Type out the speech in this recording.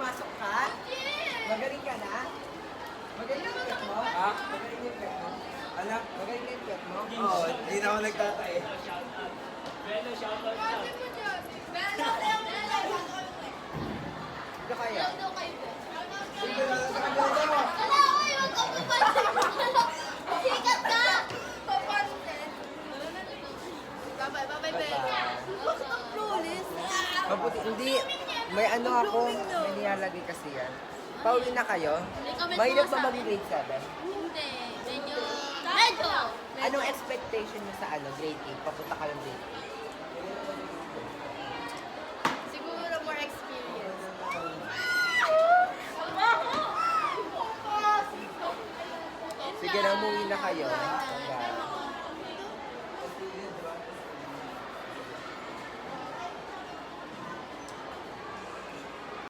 pumasok ka? Magaling ka na? Magaling yung pet mo? Ha? Magaling yung pet mo? Anak, Magaling yung pet mo? oo, hindi na ako nagtatae. Ito kaya? Sige na lang sa kanila mo. Sikat ka! Bye-bye, Mabuti, hindi. May ano ako, may nilalagay kasi yan. Pauwi na kayo? Mahilig pa mag-grade 7? Hindi, medyo... Medyo! Anong expectation mo sa ano, grade 8? Papunta kayong grade 8? Siguro more experience. Sige na, umuwi na kayo. Bye.